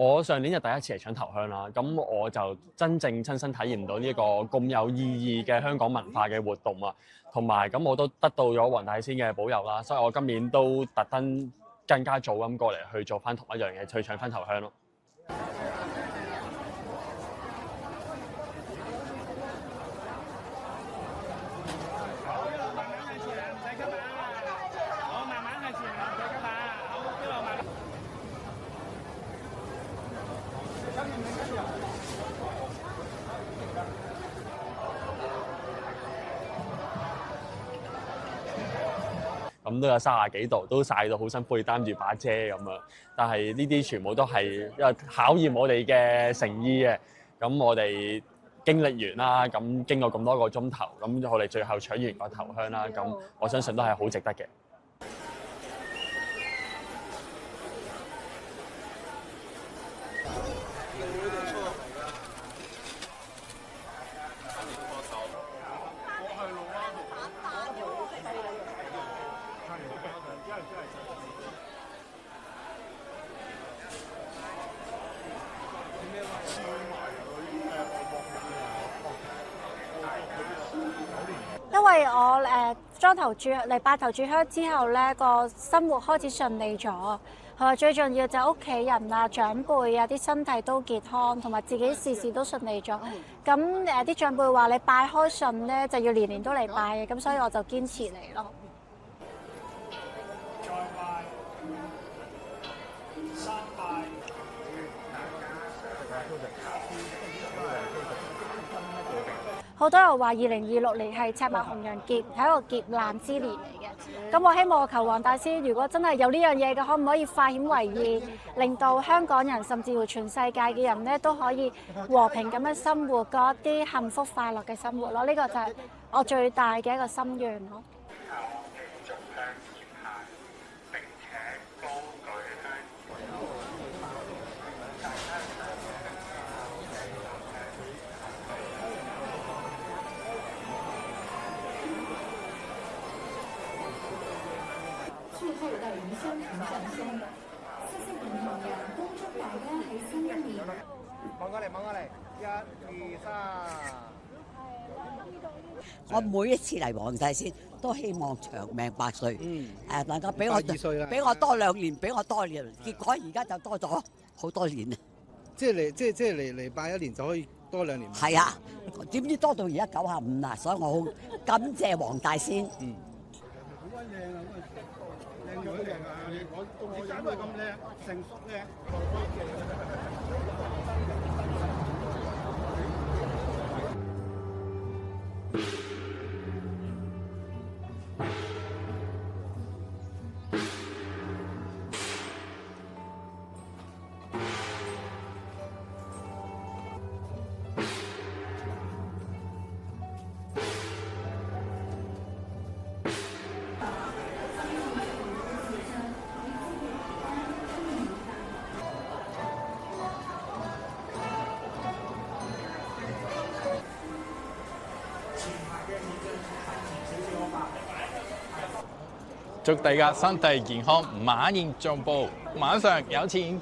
我上年就第一次嚟搶頭香啦，咁我就真正親身體驗到呢一個咁有意義嘅香港文化嘅活動啊，同埋咁我都得到咗黃大仙嘅保佑啦，所以我今年都特登更加早咁過嚟去做翻同一樣嘢，去搶翻頭香咯。咁都有30幾度，都曬到好辛苦，擔住把遮咁啊！但係呢啲全部都係因為考驗我哋嘅誠意嘅。咁我哋經歷完啦，咁經過咁多個鐘頭，咁我哋最後搶完個頭香啦，咁我相信都係好值得嘅。因為我裝頭炷嚟拜頭炷香之後咧，個生活開始順利咗。係咪最重要就係屋企人啊、長輩啊啲身體都健康，同埋自己事事都順利咗。咁啲長輩話你拜開順咧，就要年年都嚟拜嘅，咁所以我就堅持嚟咯。好多人話2026年係赤馬紅羊劫，係一個劫難之年嚟嘅。咁我希望求黃大仙，如果真係有呢樣嘢嘅，可唔可以化險為夷，令到香港人甚至乎全世界嘅人咧都可以和平咁樣生活，過一啲幸福快樂嘅生活咯。呢個就係我最大嘅一個心願咯。最後嘅魚香團上香，色色唔同人，恭祝大家喺新一年。望過嚟，1、2、3。我每一次嚟黃大仙都希望長命百歲，能夠俾我多2年，俾我多年。結果而家就多咗好多年啊！即係嚟拜1年就可以多2年。係啊，點知多到而家95啦，所以我好感謝黃大仙。好靚啊！靚咗靚啊！我揀到咁靚，成熟靚。祝大家身體健康，晚年進步，晚上有錢。